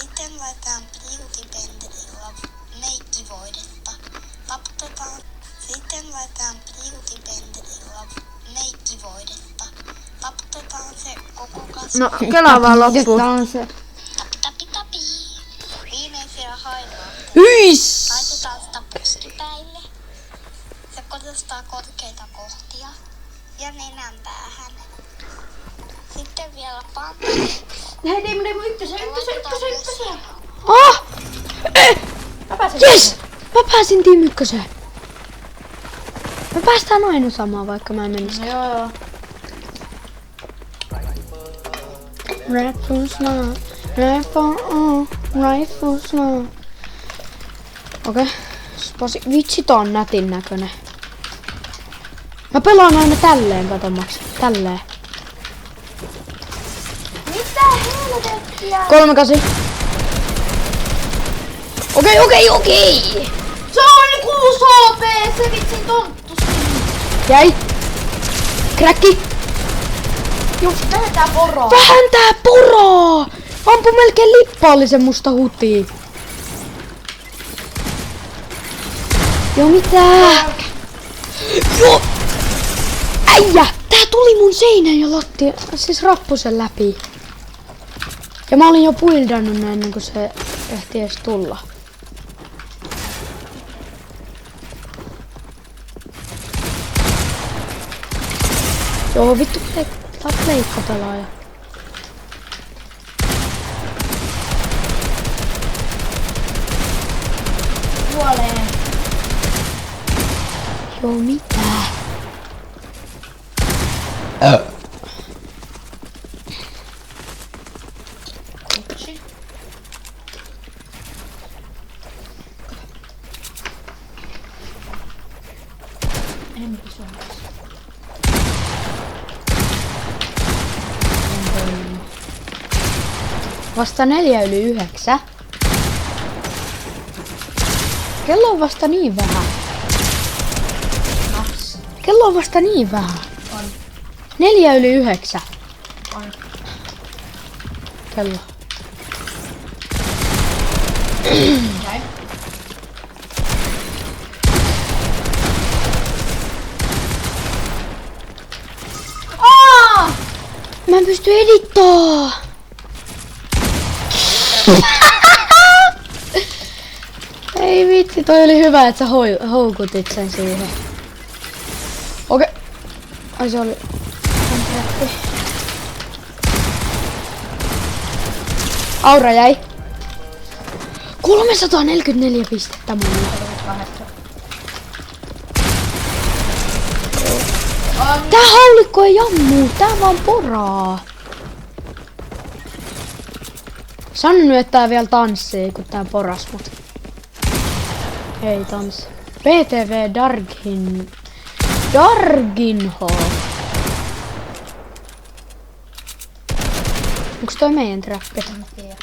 Sitten laitetaan priutipentelillä meikkivoidetta. Taputetaan. Sitten laitetaan priutipentelillä meikkivoidetta. Taputetaan se koko kasvi. No, kelaa vaan loppuun. se. Tapi. Viimeisiä hailaa. Hys! Laitetaan sitä puskipäille. Se korostaa korkeita kohtia. Ja nenän päähän. Sitten vielä pankki. Hei, Teemu, ykkösen. Ah! Mä pääsen. Yes! Mä pääsin Team Ykköseen. Me päästään aina samaan, vaikka mä en menis. No joo. Rifles now. Rifles now. Okei. Spasi. Vitsi, tää on nätin näköinen. Mä pelaan aina tälleen, kato Max. Tälleen. Mitä helvettiä? 38. Okei. Se on 6 HP, se vitsin tonttu. Jäi. Kräkki. Just lähetään poroon. Vähentää poroa! Ampu melkein lippaallisen musta hutiin. Joo mitä? Joo! Äijä! Tää tuli mun seinän ja lattia. Siis rappusen läpi. Ja mä olin jo buildannut näin ennen kuin se ehti edes tulla. Joo vittu, tää on pleikkapelaaja. Puoleen. Joo mitä? Yksi. Enemmänkin suomalaisia. Vasta 8:04. Kello on vasta niin vähän. Kello on vasta niin vähän. On. 8:04. On. Kello. Näin. Mä en pysty edittaa. Ei vitsi, toi oli hyvä, että sä houkutit sen siihen. Okei. Ai se oli... Aura jäi. 344 pistettä mulle. Tää haulikko ei ammu, tää vaan poraa. Sano nyt, että tää vielä tanssii, kun tää poras mut. Ei tanssi. PTV Darginho. Onks toi meidän trappi? En tiedä.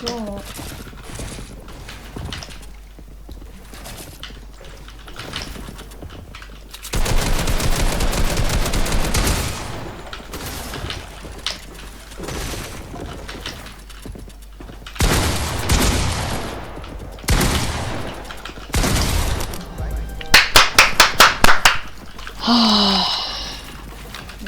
Joo.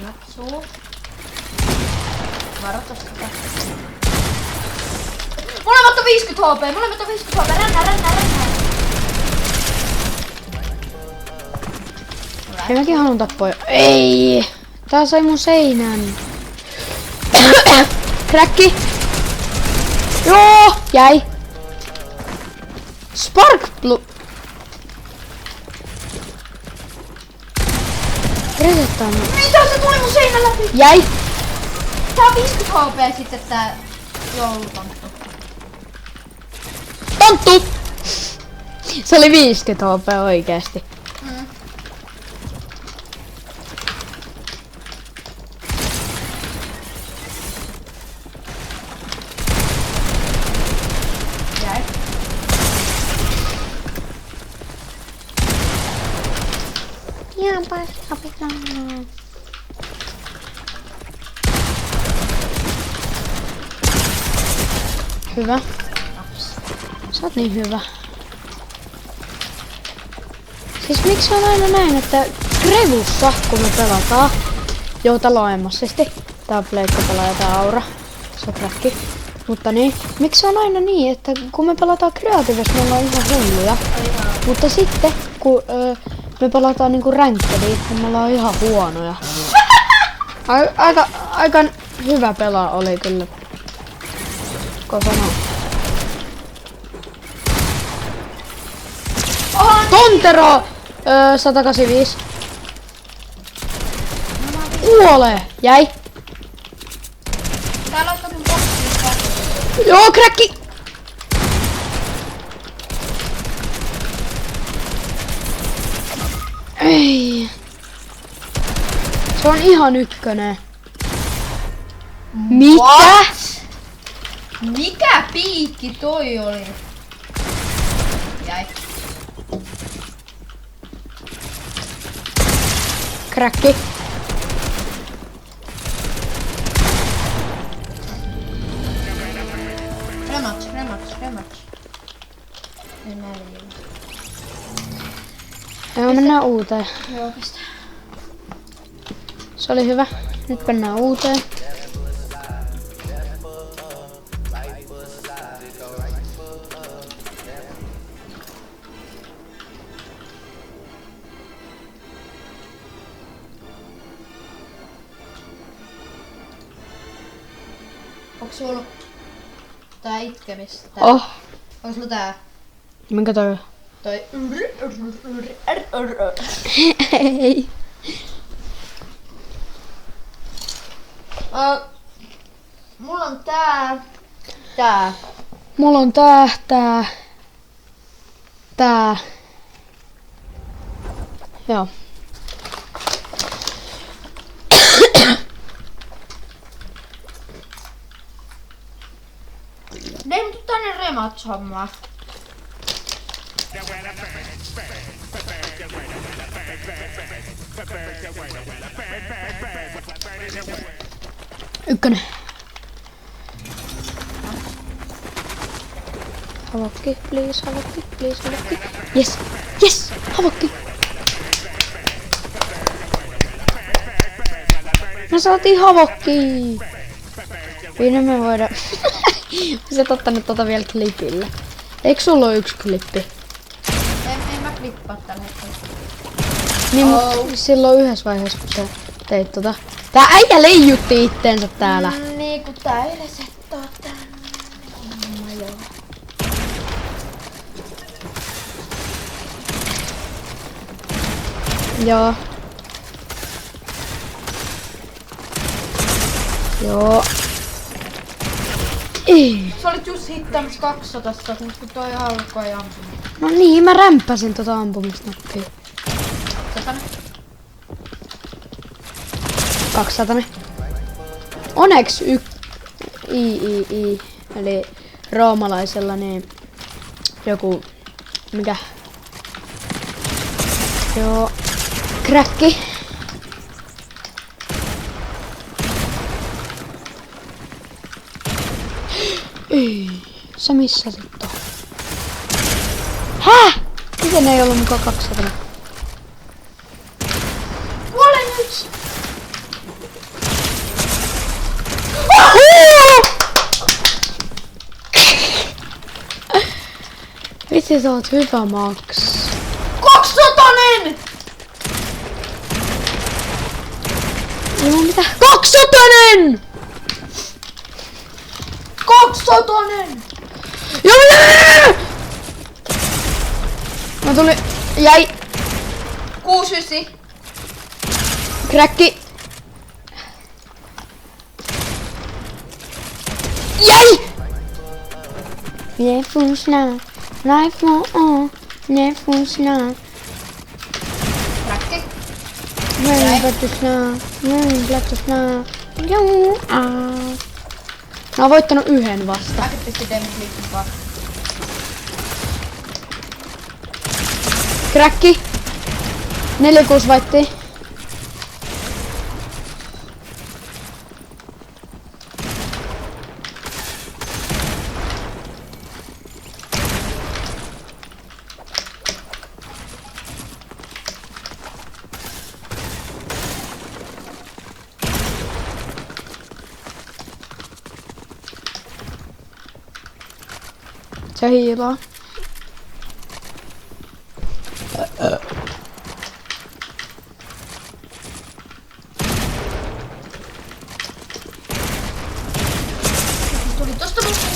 Napsuu. Varoitas sitä. Molemmat on 50 HP, rännää. Hei, mäkin haluan tappaa. Ei! Tää sai mun seinän. Kräkki! Joo! Jäi! Spark Blue! Resettaa nyt. Mitä se tuli mun seinän läpi? Jäi! Tää on 50 HP sitten tää joulutonttu. Tonttu! Se oli 50 HP oikeesti. Jäi. Ihan paska pitää. Hyvä. Sä oot niin hyvä. Siis miksi on aina näin, että Krevussa, kun me pelataan joutaloemaisesti, tää on pleikkapelaaja tää Aura, se on kräkki. Mutta niin, miksi on aina niin, että kun me pelataan kreatiivisesti, me ollaan ihan hulluja. Mutta sitten, kun me pelataan niinku ränkkeliin, niin me ollaan ihan huonoja. Aika hyvä pelaa oli kyllä. Kotona. Tontero! 185. Kuolee! Jäi! Täällä on mun boksissa. Joo, kräkki! Ei. Se on ihan ykkönen. Mitä? What? Mikä piikki toi oli? Jäi. Kräkki. Rematch. Mennään vielä. Joo, mennään uuteen. Joo, pistä. Se oli hyvä. Nyt mennään uuteen. Onks sulla tää itkemistä? Oh. Onks sulla tää? Minkä toi? Toi. Ei. Mulla on tää. Mulla on tää. Joo. Ne ei tuu tänne rematch-hommaa. Ykkönen. Havokki, please, havokki, please, havokki. Yes, havokki. Me saatiin havokki. Siinä me voidaan... Sä oot ottanut tota vielä klipille. Eikö sulla ole yksi klippi? En mä klippaa tällä hetkellä. Niin, mut silloin yhdessä vaiheessa, kun sä teit tota. Tää äijä leijutti itteensä täällä. Niin, kun tää ei resettaa tänne. Joo. Joo. Joo. Ei. Sä olit just hittämässä 200, kun toi alkoi ampua. No niin, mä rämpäsin tota ampumisnappia. 200. Oneks I. Eli roomalaisella niin joku... Mikä? Joo. Kräkki. Ei. Sä missasit tohon. Häh? Miten ei ollut mukaan 200? Kuole nyt! Vitsi, sä oot hyvä, Max. 200-nen! Joo, mitä? 200-nen! 200-nen! Joo, mitä? Mä tuli... Jäi. 69. Kräkki. Nie funsna. Life on. Ne funsna. Rakki. Näin platusna. Näin platusna. Joo. Mä oon voittanut yhden vasta. Mäkin pistin Demon Cliffin vaan. Kräkki. 4-6 vaittiin. Se hiilaa. Tuli tosta musta.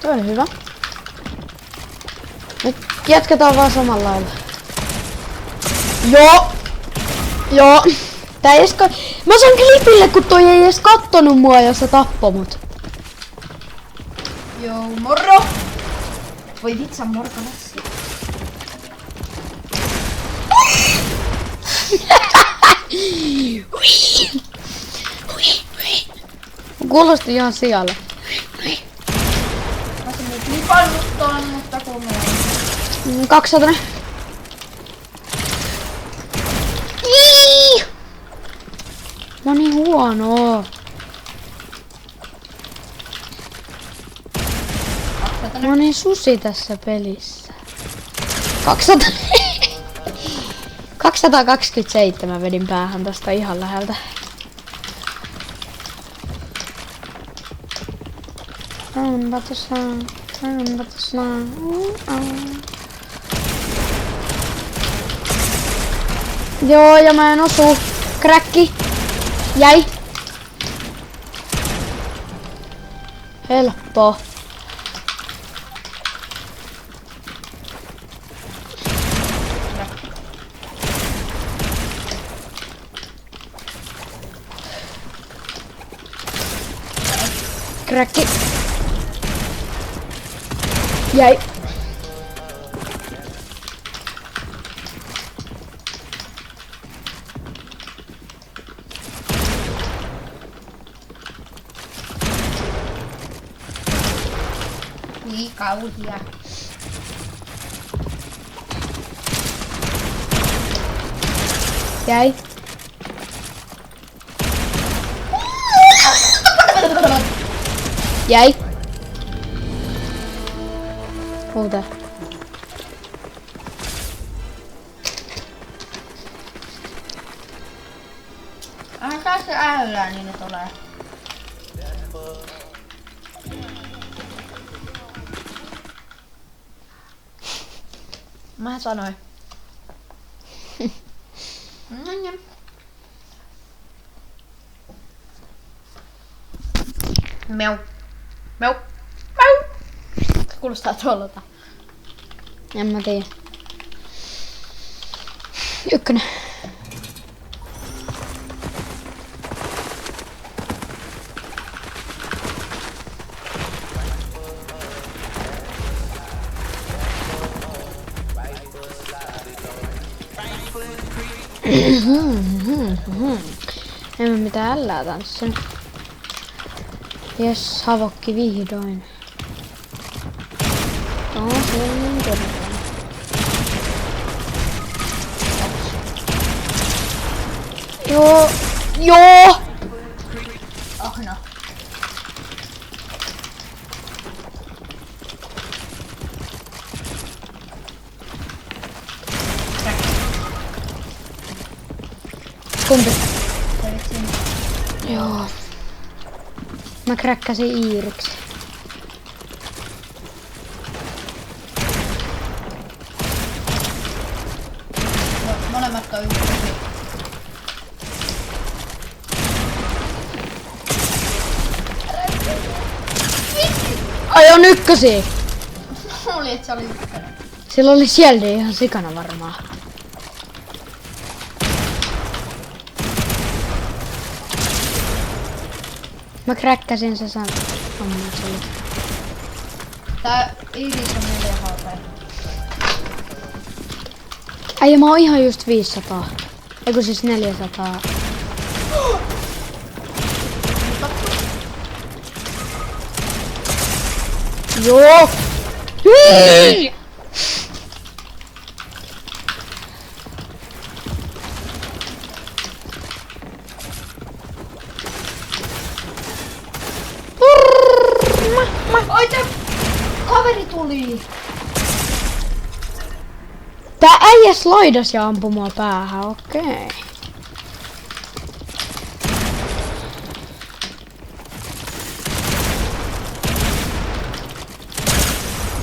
Toi oli hyvä. Nyt jatketaan vaan samalla lailla. Joo! Joo! Tää ei edes mä saan klipille, kun toi ei edes kattonut mua ja se tappoi mut. Joo, moro! Voi vitsa morkalassi. Kuulosti ihan sijalle. Mä sen nyt lipannut ton, mutta kun mä 200. Mä oon niin huono. 200. Mä oon niin susi tässä pelissä. 200. 227 vedin päähän tosta ihan läheltä. Joo, ja mä en osu. Kräkki. Jäi. Helppo. Kräkki. Jäi. Niin kauhia. Jäi. Jäi. Huuta. Antaa se äylää, niin ne tulee. Mä sanoin. Meu. Meu. Meu. Kuulostaa trollata. En mä tiedä. 1. En mä mitään ällää tanssin. Jes, havokki vihdoin. Se on niin todella. Joo. Joo! Oh no. Kumpi? Kävit sinne. Joo. Mä kräkkäsin Iiriksi. No, molemmat on yksi. Ai on ykkösiä! Luulin, että se oli ykkönen. Sillä oli sieltä ihan sikana varmaan. Mä kräkkäsin se sana. ammun sille. Tää Iris on 4 HP. Äijä, mä oon ihan just 500. Eiku siis 400. Joo! Hyi! Oi tää kaveri tuli! Tää äijä slaidas ja ampui mua päähän, okei.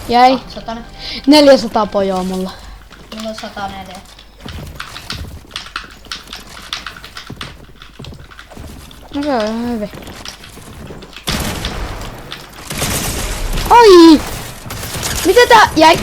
Jäi. 100. 400 pojoa mulla. Mulla on 104. No se on ihan hyvin. Ai! Mitä tää jäi?